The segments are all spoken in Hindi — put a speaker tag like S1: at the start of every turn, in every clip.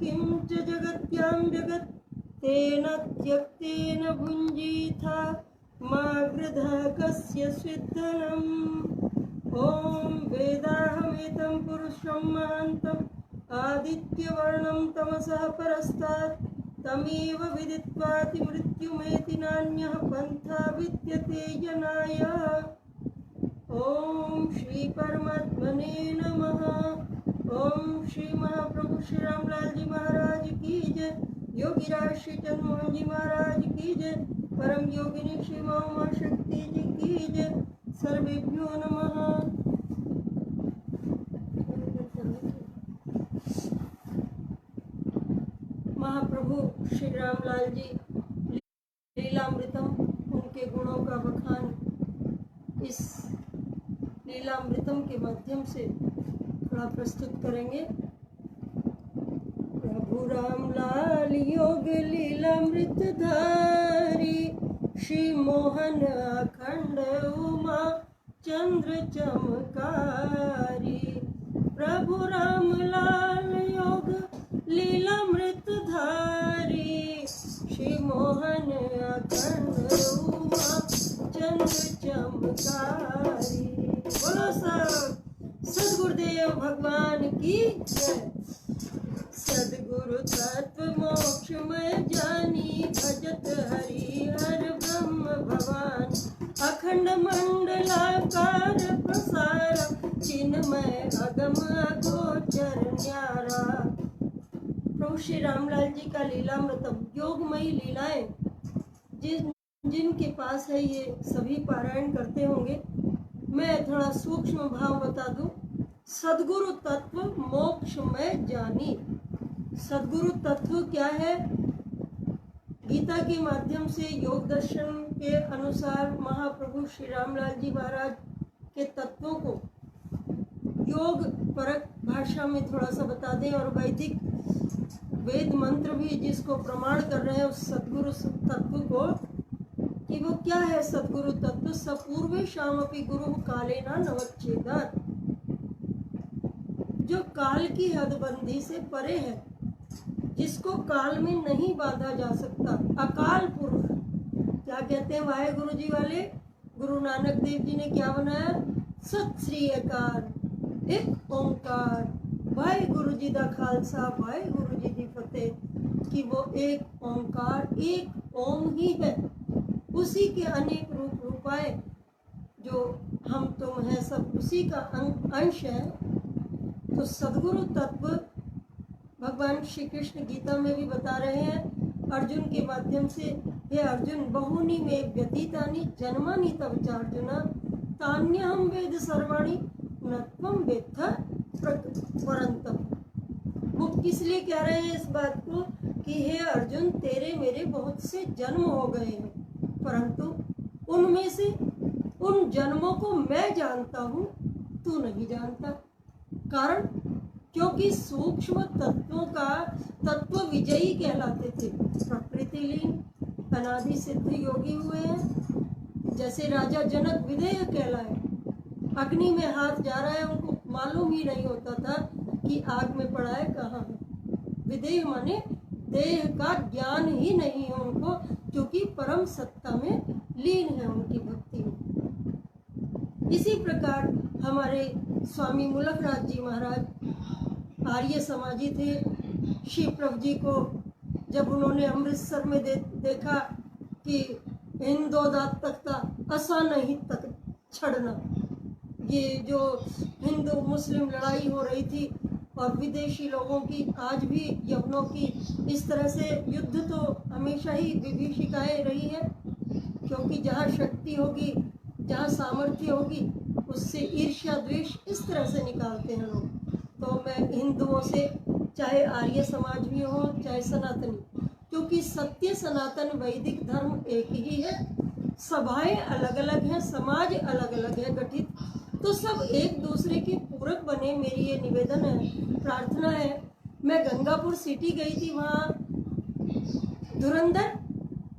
S1: किं च जगत्यां जगत् तेन त्यक्तेन भुञ्जीथा मा गृधः कस्य स्विद्धनम्। ॐ वेदाहमेतं पुरुषं महान्तम् आदित्यवर्णं तमसः परस्तात् तमेव विदित्वाति मृत्युमेति नान्यः पन्था विद्यते जनाय। ओम श्री परमात्मने नमः। ओम श्री महाप्रभु श्री रामलाल जी महाराज की जय। योगीराज श्री चंद्रमोहन जी महाराज की जय। परम योगिनी श्री उमा शक्ति जी की जय। सर्वेभ्यो नमः। महाप्रभु श्री रामलाल जी लीलामृतम, उनके गुणों का बखान इस लीलामृतम के माध्यम से थोड़ा प्रस्तुत करेंगे। प्रभु रामलाल योग लीलामृत धारी, श्री मोहन अखंड उमा चंद्र चमकारी। प्रभु रामलाल योग लीलामृत धारी, श्री मोहन अखंड उमा चंद्र चमकारी। बोलो सब सदगुरुदेव भगवान की जय। सदगुरु तत्व मोक्ष में जानी, भजत हरि हर ब्रह्म भवान। अखंड मंडलाकार प्रसार, चिन्मय अगम अगोचर न्यारा। प्रभु श्री रामलाल जी का लीलामृतम, योगमयी लीलाएं जिनके पास है ये सभी पारायण करते होंगे। मैं थोड़ा सूक्ष्म भाव बता दूं। सदगुरु तत्व मोक्ष में जानी। सदगुरु तत्व क्या है? गीता के माध्यम से योग दर्शन के अनुसार महाप्रभु श्री रामलाल जी महाराज के तत्वों को योग परक भाषा में थोड़ा सा बता दें, और वैदिक वेद मंत्र भी जिसको प्रमाण कर रहे हैं उस सदगुरु तत्व को, कि वो क्या है सदगुरु तत्व। सपूर्वे शामपि गुरु कालेना नवच्छेदात्, जो काल की हदबंदी से परे है, जिसको काल में नहीं बांधा जा सकता। अकाल पुरुष क्या कहते हैं वाहे गुरु जी वाले? गुरु नानक देव जी ने क्या बनाया? सत श्री अकाल, एक ओंकार। वाहे गुरु जी दा खालसा, वाहे गुरु जी दी फतेह। कि वो एक ओंकार, एक ओम ही है। उसी के अनेक रूप रूपाए, जो हम तुम हैं सब उसी का अंश है। तो सदगुरु तत्व भगवान श्री कृष्ण गीता में भी बता रहे हैं अर्जुन के माध्यम से। हे अर्जुन, बहुनी में व्यतीतानि जन्मानि तव चार्जुना, तान्यहं वेद सर्वाणि न त्वं वेत्थ परन्तप। वो किस लिए कह रहे हैं इस बात को? कि हे अर्जुन, तेरे मेरे बहुत से जन्म हो गए हैं, परंतु उनमें से उन जन्मों को मैं जानता हूँ, तू नहीं जानता। कारण क्योंकि सूक्ष्म तत्वों का तत्व विजयी कहलाते थे। प्रकृति लीन अनादि सिद्ध योगी हुए हैं। जैसे राजा जनक विदेह कहलाए, अग्नि में हाथ जा रहा है, उनको मालूम ही नहीं होता था कि आग में पड़ा है कहाँ है। विदेह माने देह का ज्ञान ही नहीं है उनको, क्योंकि परम सत्ता में लीन है उनकी भक्ति में। इसी प्रकार हमारे स्वामी मुलकराज जी महाराज आर्य समाजी थे। शिव प्रभु जी को जब उन्होंने अमृतसर में देखा कि हिंदोदात तख्ता असा नहीं तक छड़ना, ये जो हिंदू मुस्लिम लड़ाई हो रही थी और विदेशी लोगों की, आज भी यवनों की, इस तरह से युद्ध तो हमेशा ही विभीषिकाएं रही है। क्योंकि जहाँ शक्ति होगी, जहाँ सामर्थ्य होगी, उससे ईर्ष्या द्वेष इस तरह से निकालते हैं लोग। तो मैं हिंदुओं से, चाहे आर्य समाज भी हो चाहे सनातनी, क्योंकि सत्य सनातन वैदिक धर्म एक ही है। सभाएं अलग अलग हैं, समाज अलग अलग है गठित, तो सब एक दूसरे के पूरक बने। मेरी ये निवेदन है, प्रार्थना है। मैं गंगापुर सिटी गई थी, वहाँ धुरंधर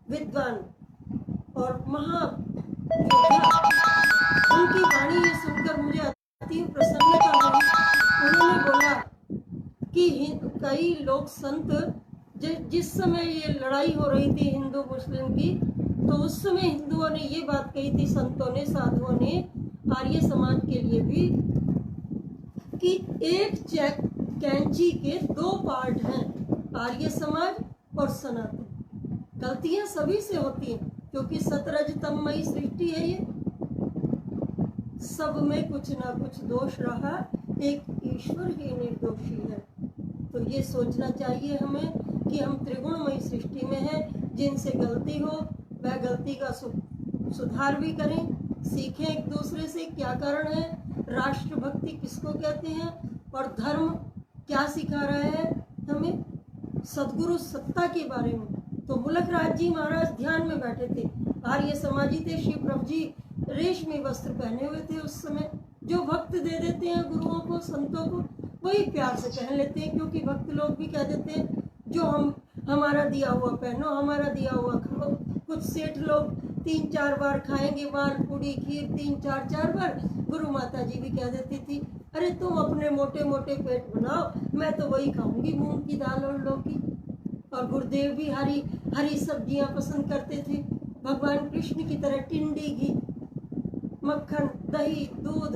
S1: विद्वान और महा उनकी वाणी ये सुनकर मुझे अति प्रसन्नता हुई। उन्होंने बोला कि कई लोग संत जिस समय ये लड़ाई हो रही थी हिंदू मुस्लिम की, तो उस समय हिंदुओं ने ये बात कही थी, संतों ने, साधुओं ने, आर्य समाज के लिए भी, कि एक कैंची के दो पार्ट हैं, आर्य समाज और सनातन। गलतियां सभी से होती हैं क्योंकि सतरजतमयी सृष्टि है ये, सब में कुछ ना कुछ दोष रहा, एक ईश्वर ही निर्दोषी है। तो ये सोचना चाहिए हमें कि हम त्रिगुणमयी सृष्टि में हैं, जिनसे गलती हो वह गलती का सुधार भी करें, सीखें एक दूसरे से क्या कारण है, राष्ट्रभक्ति किसको कहते हैं और धर्म क्या सिखा रहा है हमें, सदगुरु सत्ता के बारे में। तो मुलक राज जी महाराज ध्यान में बैठे थे, आर्य समाजी थे, श्री प्रभु जी रेशमी वस्त्र पहने हुए थे। उस समय जो भक्त दे देते हैं गुरुओं को, संतों को, वही प्यार से पहन लेते हैं, क्योंकि भक्त लोग भी कह देते हैं जो हमारा दिया हुआ पहनो, हमारा दिया हुआ खाओ। कुछ सेठ लोग 3-4 बार खाएंगे माल पूड़ी खीर, 3-4 बार। गुरु माता जी भी कह देती थी, अरे तुम अपने मोटे मोटे पेट बनाओ, मैं तो वही खाऊंगी, मूंग की दाल और लौकी। और गुरुदेव भी हरी हरी सब्जियां पसंद करते थे, भगवान कृष्ण की तरह टिंडी घी, मक्खन, दही, दूध,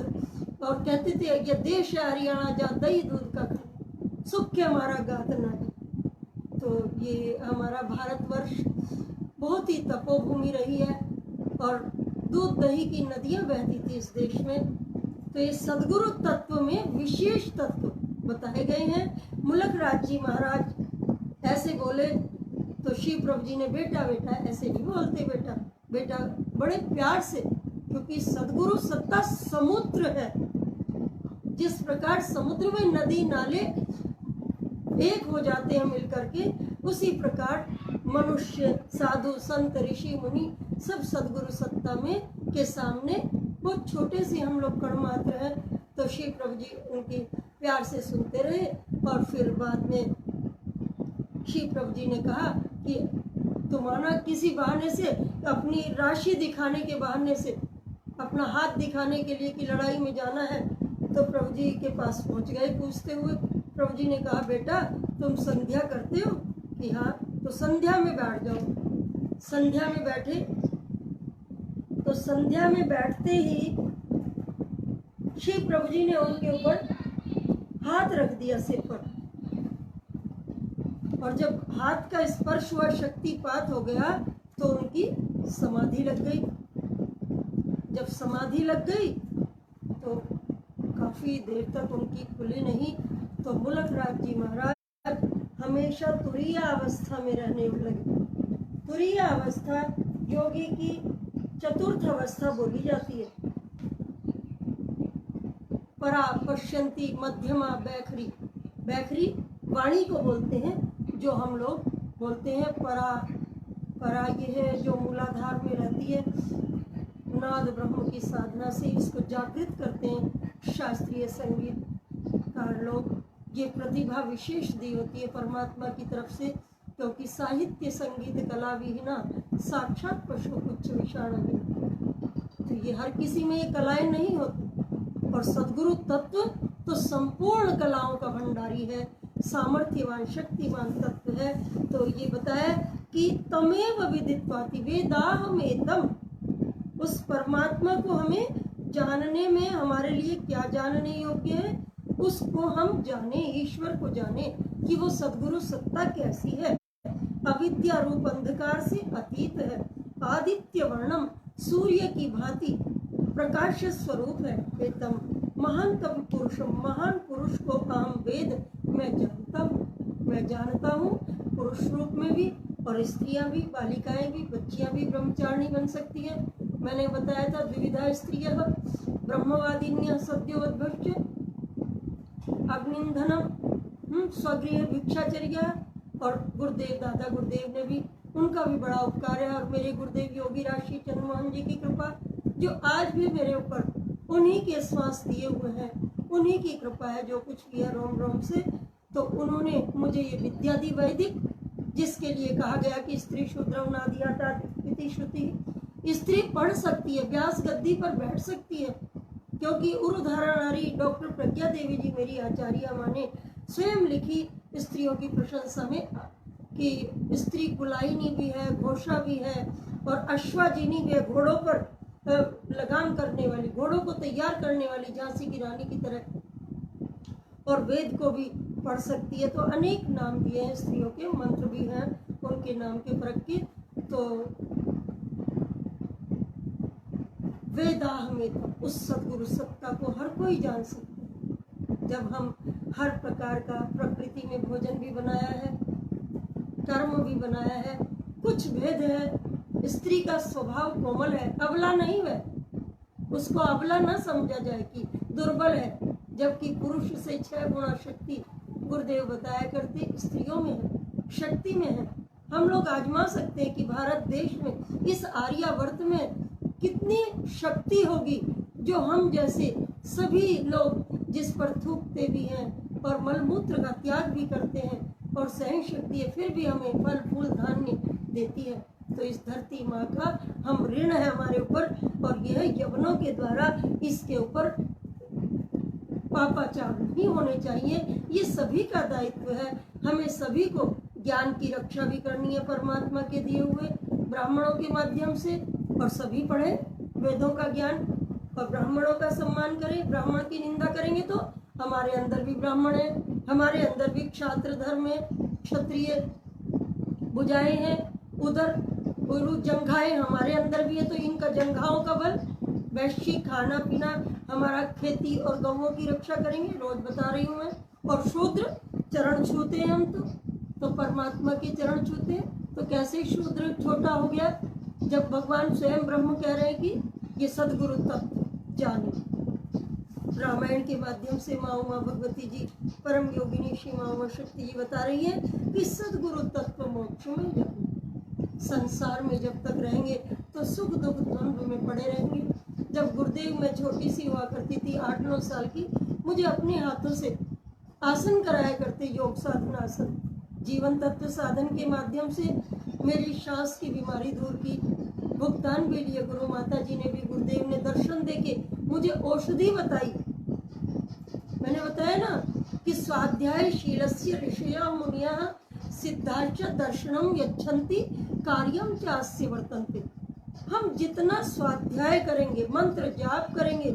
S1: और कहते थे ये देश है हरियाणा जहाँ दही दूध का खाए, सुख के हमारा गात नाटी। तो ये हमारा भारतवर्ष बहुत ही तपोभूमि रही है और दूध दही की नदियां बहती थी इस देश में। तो ये सदगुरु तत्व में विशेष तत्व बताए गए हैं। मुलक राज जी महाराज ऐसे बोले तो शिव प्रभु जी ने बेटा बेटा ऐसे नहीं बोलते, बेटा बेटा बड़े प्यार से, क्योंकि सदगुरु सत्ता समुद्र है। जिस प्रकार समुद्र में नदी नाले एक हो जाते हैं मिलकर के, उसी प्रकार मनुष्य, साधु, संत, ऋषि, मुनि सब सदगुरु सत्ता में के सामने बहुत छोटे से हम लोग कण मात्र हैं। तो श्री प्रभु जी उनकी प्यार से सुनते रहे और फिर बाद में श्री प्रभु जी ने कहा कि तुम्हारा किसी बहाने से, अपनी राशि दिखाने के बहाने से, अपना हाथ दिखाने के लिए कि लड़ाई में जाना है, तो प्रभु जी के पास पहुंच गए पूछते हुए। प्रभु जी ने कहा बेटा तुम संध्या करते हो कि हाँ, तो संध्या में बैठ जाओ। संध्या में बैठे तो संध्या में बैठते ही श्री प्रभु जी ने उनके ऊपर हाथ रख दिया सिर पर, और जब हाथ का स्पर्श हुआ, शक्तिपात हो गया, तो उनकी समाधि लग गई। जब समाधि लग गई तो काफी देर तक उनकी खुली नहीं। तो मुलक राज जी महाराज हमेशा तुरीय अवस्था में रहने लगे। तुरीय अवस्था योगी की चतुर्थ अवस्था बोली जाती है। परा, पश्यंती, मध्यमा, बैखरी। बैखरी वाणी को बोलते हैं, जो हम लोग बोलते हैं परा। परा ये है जो मूलाधार में रहती है, नाद ब्रह्म की साधना से इसको जागृत करते हैं शास्त्रीय संगीतकार लोग। ये प्रतिभा विशेष दी होती है परमात्मा की तरफ से, क्योंकि साहित्य संगीत कला विहीना साक्षात पशु कुछ विषाण। तो ये हर किसी में ये कलाएं नहीं होती। और सदगुरु तत्व तो संपूर्ण कलाओं का भंडारी है, सामर्थ्यवान शक्तिमान तत्व है। तो ये बताया कि तमेव विदित्वाति वेदाहमेतम, उस परमात्मा को हमें जानने में, हमारे लिए क्या जानने योग्य है, उसको हम जाने, ईश्वर को जाने कि वो सदगुरु सत्ता कैसी है। अविद्या रूप अंधकार से अतीत है, आदित्य वर्णम, सूर्य की भांति प्रकाश स्वरूप है। वेदम महान कवि पुरुषम, महान पुरुष को अहम वेद, मैं जानता हूँ पुरुष रूप में भी, और स्त्रियां भी, बालिकाएं भी, बच्चियां भी ब्रह्मचारिणी बन सकती हैं। मैंने बताया था द्विविधा स्त्रियः ब्रह्मवादिन्यः सद्योद्भश्य अग्निंधनम स्वगृह भिक्षाचर्या। और गुरुदेव, दादा गुरुदेव ने भी, उनका भी बड़ा उपकार है। और मेरे गुरुदेव योगी राशि चंद्रमोहन जी की कृपा, जो आज भी मेरे ऊपर उन्हीं के श्वास दिए हुए हैं, उन्हीं की कृपा है जो कुछ भी है रोम रोम से। तो उन्होंने मुझे ये विद्या दी वैदिक, जिसके लिए कहा गया कि स्त्री शूद्रम नादियाता इति श्रुति। स्त्री पढ़ सकती है, व्यास गद्दी पर बैठ सकती है, क्योंकि उरुधारा नारी डॉक्टर प्रज्ञा देवी जी मेरी आचार्य माने स्वयं लिखी स्त्रियों की प्रशंसा में कि स्त्री कुलाइनी भी है, घोषा भी है और अश्वाजिनी भी है, घोड़ों पर लगाम करने वाली, घोड़ों को तैयार करने वाली झांसी की रानी की तरह, और वेद को भी पढ़ सकती है। तो अनेक नाम दिए हैं स्त्रियों के, मंत्र भी हैं उनके नाम के फर्क के। तो वेदाह में उस सदगुरु सत्ता को हर कोई जान सकता है। जब हम हर प्रकार का प्रकृति में भोजन भी बनाया है, कर्म भी बनाया है, कुछ भेद है। स्त्री का स्वभाव कोमल है, अबला नहीं है, उसको अबला न समझा जाए कि दुर्बल है, जबकि पुरुष से 6 गुना शक्ति गुरुदेव बताया करते स्त्रियों में है, शक्ति में है। हम लोग आजमा सकते हैं कि भारत देश में, इस आर्यावर्त में कितनी शक्ति होगी, जो हम जैसे सभी लोग जिस पर थूकते भी हैं और मलमूत्र का त्याग भी करते हैं और सहन शक्ति है, फिर भी हमें फल फूल धान्य देती है। तो इस धरती माँ का हम ऋण है हमारे ऊपर, और यह यवनों के द्वारा इसके ऊपर पापाचार नहीं होने चाहिए। ये सभी का दायित्व है। हमें सभी को ज्ञान की रक्षा भी करनी है परमात्मा के दिए हुए ब्राह्मणों के माध्यम से, और सभी पढ़े वेदों का ज्ञान और ब्राह्मणों का सम्मान करें। ब्राह्मण की निंदा करेंगे तो हमारे अंदर भी ब्राह्मण है, हमारे अंदर भी क्षात्र धर्म है, क्षत्रिय भुजाएं हैं, उधर जंघाएं हमारे अंदर भी है। तो इनका जंघाओं का बल, वैश्य खाना पीना, हमारा खेती और गौओं की रक्षा करेंगे, रोज बता रही हूँ मैं। और शूद्र चरण छूते हैं हम तो परमात्मा के चरण छूते हैं। तो कैसे शूद्र छोटा हो गया, जब भगवान स्वयं ब्रह्म कह रहे हैं कि ये सदगुरु तत्व जाने। रामायण के माध्यम से माँ उमा भगवती जी, परम योगिनी श्री माँ उमा शक्ति जी बता रही है कि सदगुरु तत्व मोक्ष में जाने। संसार में जब तक रहेंगे तो सुख दुख द्वंद्व में पड़े रहेंगे। जब गुरुदेव मैं छोटी सी हुआ करती थी, 8-9 साल की, मुझे अपने हाथों से आसन कराया करते, योग साधना आसन। जीवन तत्व साधन के माध्यम से मेरी सांस की बीमारी दूर की, भुगतान भी लिए गुरु माता जी ने भी। गुरुदेव ने दर्शन देके मुझे औषधि बताई। मैंने बताया ना कि स्वाध्याय शीलस्य ऋषया मुनिया सिद्धार्थ दर्शनम यच्छन्ति कार्यम चास्य वर्तन्ते। हम जितना स्वाध्याय करेंगे, मंत्र जाप करेंगे,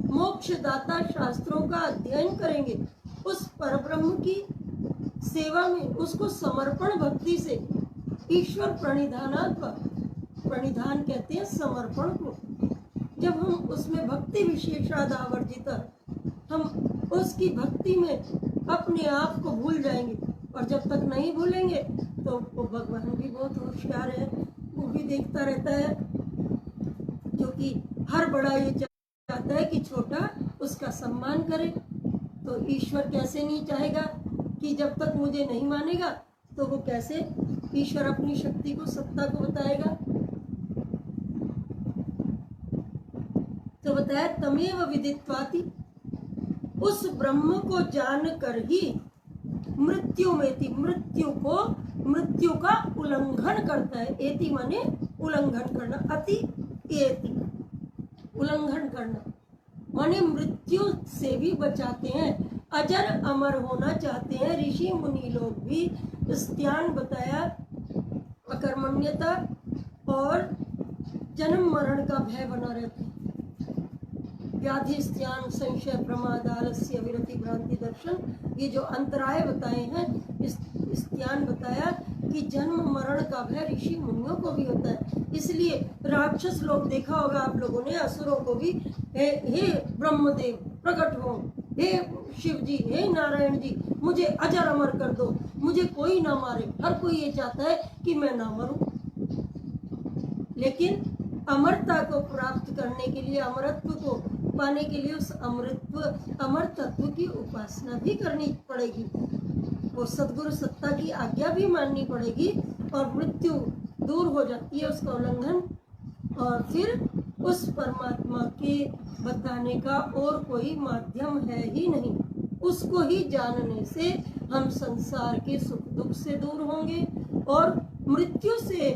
S1: मोक्षदाता शास्त्रों का अध्ययन करेंगे, उस परब्रह्म की सेवा में, उसको समर्पण भक्ति से, ईश्वर प्रणिधानात्वा, प्रणिधान कहते हैं समर्पण को। जब हम उसमें भक्ति विशेषाद आवर्जित, हम उसकी भक्ति में अपने आप को भूल जाएंगे। और जब तक नहीं भूलेंगे तो वो भगवान भी बहुत होशियार है, वो भी देखता रहता है, क्योंकि हर बड़ा ये चाहता है कि छोटा उसका सम्मान करे। तो ईश्वर कैसे नहीं चाहेगा कि जब तक मुझे नहीं मानेगा तो वो कैसे ईश्वर अपनी शक्ति को, सत्ता को बताएगा। तो बताया तमेव विदित्वाति, उस ब्रह्म को जानकर ही मृत्यु में थी, मृत्यु का उल्लंघन करता है। एति माने उल्लंघन करना, अति एति उल्लंघन करना माने मृत्यु से भी बचाते हैं, अजर अमर होना चाहते हैं। ऋषि मुनि लोग भी स्त्यान बताया, अकर्मण्यता और जन्म मरण का भय बना रहता है। व्याधि स्त्यान संशय प्रमाद आलस्य विरति भ्रांति दर्शन, ये जो अंतराय बताए हैं, इस स्त्यान बताया कि जन्म मरण का भय ऋषि मुनियों को भी होता है। इसलिए राक्षस लोग, देखा होगा आप लोगों ने, असुरों को भी हे ब्रह्मदेव प्रकट हो, हे शिव जी, हे नारायण जी, मुझे अजर अमर कर दो, मुझे कोई ना मारे। हर कोई ये चाहता है कि मैं ना मरूं, लेकिन अमरता को प्राप्त करने के लिए, अमरत्व को पाने के लिए उस अमर तत्व की उपासना भी करनी पड़ेगी, और सदगुरु सत्ता की आज्ञा भी माननी पड़ेगी, और मृत्यु दूर हो जाती है उसका उल्लंघन। और फिर उस परमात्मा के बताने का और कोई माध्यम है ही नहीं। उसको ही जानने से हम संसार के सुख दुख से दूर होंगे, और मृत्यु से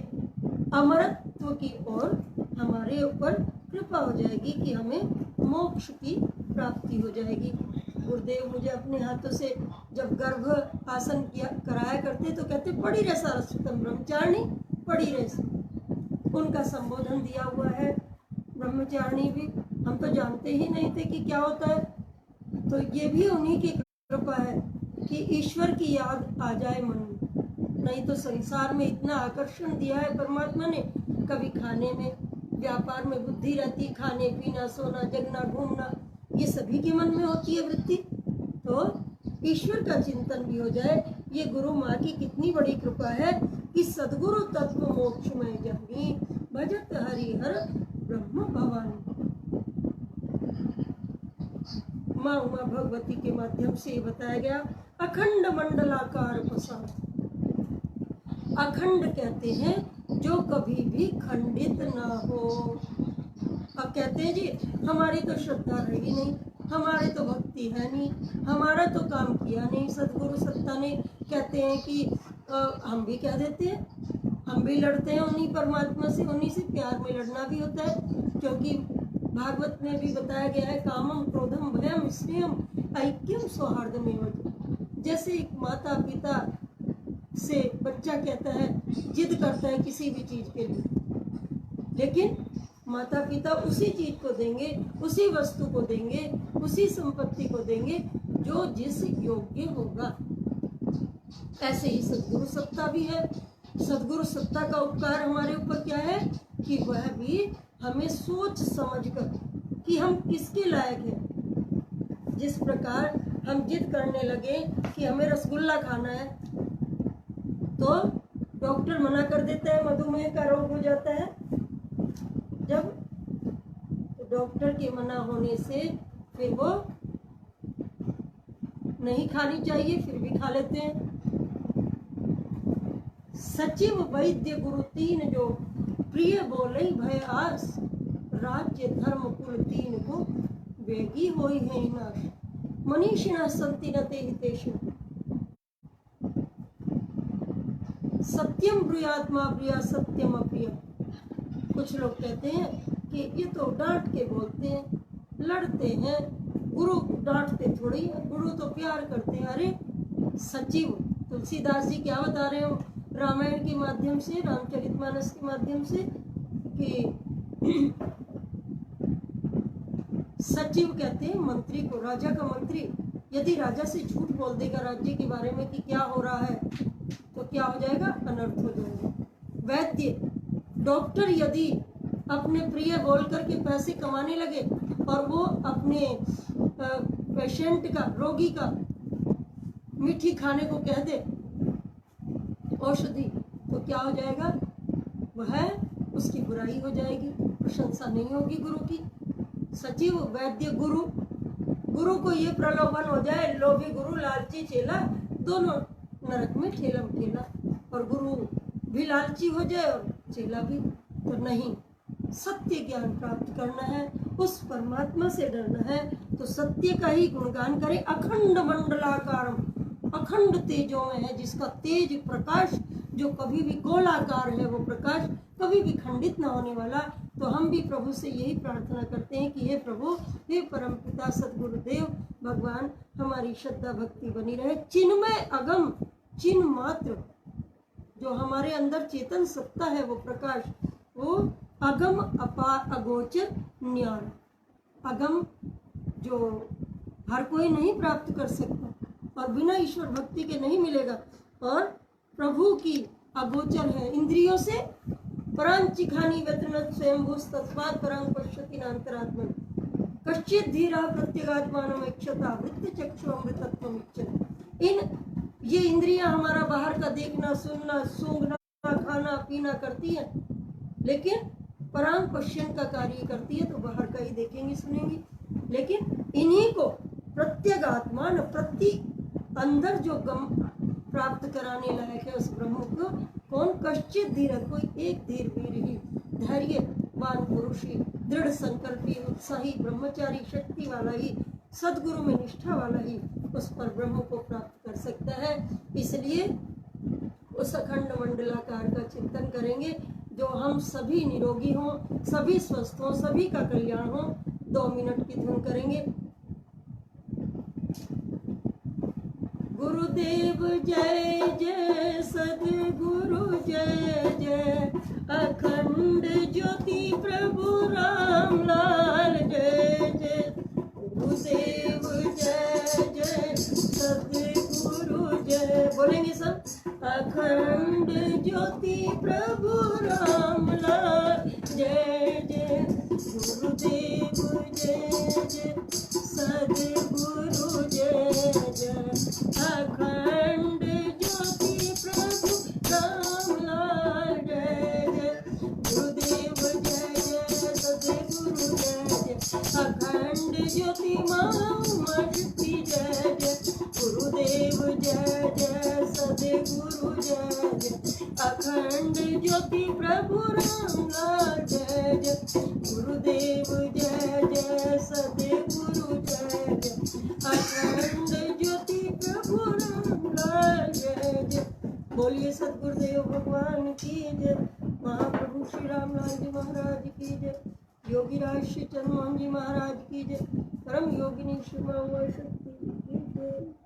S1: अमरत्व की ओर हमारे ऊपर कृपा हो जाएगी कि हमें मोक्ष की प्राप्ति हो जाएगी। गुरुदेव मुझे अपने हाथों से जब गर्भ आसन किया कराया करते तो कहते पड़ी रहे सारस्वतम ब्रह्मचारिणी, पड़ी रहे। उनका संबोधन दिया हुआ है। ब्रह्मचारिणी भी हम तो जानते ही नहीं थे कि क्या होता है, तो ये भी उन्हीं की कृपा है कि ईश्वर की याद आ जाए मन में। नहीं तो संसार में इतना आकर्षण दिया है परमात्मा ने, कभी खाने में, व्यापार में बुद्धि रहती, खाने पीना सोना जगना घूमना, ये सभी के मन में होती है वृत्ति। तो ईश्वर का चिंतन भी हो जाए। ये गुरु माँ की कितनी बड़ी कृपा है कि सदगुरु तत्व मोक्ष में जानी, भजत हरिहर ब्रह्म भवानी। माँ उमा भगवती के माध्यम से बताया गया अखंड मंडलाकार प्रसाद। अखंड कहते हैं जो कभी भी खंडित ना हो। अब कहते हैं जी हमारी तो श्रद्धा रही नहीं, हमारे तो भक्ति है नहीं, हमारा तो काम किया नहीं सदगुरु सत्ता ने। कहते हैं कि हम भी कह देते हैं, हम भी लड़ते हैं उन्हीं परमात्मा से, उन्हीं से प्यार में लड़ना भी होता है। क्योंकि भागवत में भी बताया गया है कामम क्रोधम भयम स्नेहम ऐक्यम सौहार्दमेव। जैसे एक माता पिता से बच्चा कहता है, जिद करता है किसी भी चीज के लिए, लेकिन माता पिता उसी चीज को देंगे, उसी वस्तु को देंगे, उसी संपत्ति को देंगे जो जिस योग्य होगा। ऐसे ही सदगुरु सत्ता भी है। सदगुरु सत्ता का उपकार हमारे ऊपर क्या है कि वह भी हमें सोच समझकर कि हम किसके लायक हैं। जिस प्रकार हम जिद करने लगे कि हमें रसगुल्ला खाना है, तो डॉक्टर मना कर देता है, मधुमेह का रोग हो जाता है। जब डॉक्टर के मना होने से फिर वो नहीं खानी चाहिए, फिर भी खा लेते हैं। सचिव वैद्य गुरु तीन जो प्रिय बोले भय आस, राज्य धर्म कुल तीन को वेगी होई है नाश, मनीषिणा संति न ते हितेषु, सत्यम ब्रूयात्मा प्रिया सत्यम अप्रिय। कुछ लोग कहते हैं कि ये तो डांट के बोलते हैं, लड़ते हैं, गुरु डांटते थोड़ी है, गुरु तो प्यार करते हैं। अरे सचिव तुलसीदास जी क्या बता रहे हो रामायण के माध्यम से, रामचरितमानस के माध्यम से, कि सचिव कहते हैं मंत्री को, राजा का मंत्री यदि राजा से झूठ बोल देगा राज्य के बारे में कि क्या हो रहा है, तो क्या हो जाएगा, अनर्थ हो जाएगा। वैद्य डॉक्टर यदि अपने प्रिय बोल करके पैसे कमाने लगे और वो अपने पेशेंट का, रोगी का मीठी खाने को कह दे औषधि, तो क्या हो जाएगा, वह उसकी बुराई हो जाएगी, प्रशंसा नहीं होगी गुरु की। सचिव वैद्य गुरु, गुरु को ये प्रलोभन हो जाए, लोभी गुरु लालची चेला, दोनों नरक में ठेलम ठेला, और गुरु भी लालची हो जाए और चेला भी, तो नहीं। सत्य ज्ञान प्राप्त करना है, उस परमात्मा से डरना है, तो सत्य का ही गुणगान करें। अखंड मंडलाकारम, अखंड तेजों में है, जिसका तेज प्रकाश जो कभी भी गोलाकार है, वो प्रकाश कभी भी खंडित न होने वाला। तो हम भी प्रभु से यही प्रार्थना करते हैं कि हे प्रभु, हे परमपिता सद्गुरुदेव भगवान, हमारी श्रद्धा भक्ति बनी रहे। चिन्मय अगम, चिन्ह मात्र जो हमारे अंदर चेतन सत्ता है, वो प्रकाश, वो अगम अपार अगोचर ज्ञान, अगम जो हर कोई नहीं प्राप्त कर सकता और बिना ईश्वर भक्ति के नहीं मिलेगा, और प्रभु की अगोचर है, इंद्रियों से परांचिखानी व्यतनत स्वयंभूस तस्मात् परं पश्यति नान्तरात्मन, कश्चित् धीरा प्रत्यगात्मानम् इक्षता वृत्त चक्षु अमृतत्वम् इच्छति। ये इंद्रियां हमारा बाहर का देखना, सुनना, सूंघना, खाना पीना करती है, लेकिन परांग पश्यन का कार्य करती है, तो बाहर का ही देखेंगी सुनेंगी। लेकिन इन्हीं को प्रत्यगात्मान, प्रति अंदर जो गम प्राप्त कराने लायक है, उस ब्रह्म को कौन, कश्चित धीर, कोई एक धीर वीर ही, धैर्यवान पुरुष ही, दृढ़ संकल्पी, उत्साही, ब्रह्मचारी, शक्ति वाला ही, सदगुरु में निष्ठा वाला ही उस पर ब्रह्म को प्राप्त कर सकता है। इसलिए उस अखंड मंडलाकार का चिंतन करेंगे, जो हम सभी निरोगी हों, सभी स्वस्थ हों, सभी का कल्याण हो। 2 मिनट की धुन करेंगे। गुरुदेव जय जय, सदगुरु जय जय, अखंड ज्योति प्रभु राम लाल जय जय। गुरुदेव जय जय, सदगुरु जय, बोलेंगे सब, अखंड ज्योति प्रभु राम लाल जय जय। गुरुदेव जय जय, सदगुरु जय जय, अखंड ज्योति प्रभु राम लाल जय जय। गुरुदेव जय जय, सदगुरु जय जय, अखंड ज्योति मां शक्ति जय जय। गुरुदेव जय जय, सदगुरु जय जय, अखंड ज्योति प्रभु राम लाल जय जय। गुरुदेव जय जय, सदगुरु जय जय, अखंड ज्योति प्रभु राम लाल जय जय। बोलिए सतगुरुदेव भगवान की जय, महाप्रभु श्री रामलाल जी महाराज की जय, योगी राज श्री चंद्रमोहन जी महाराज की जय, परम योगिनी श्री मां शक्ति की जय।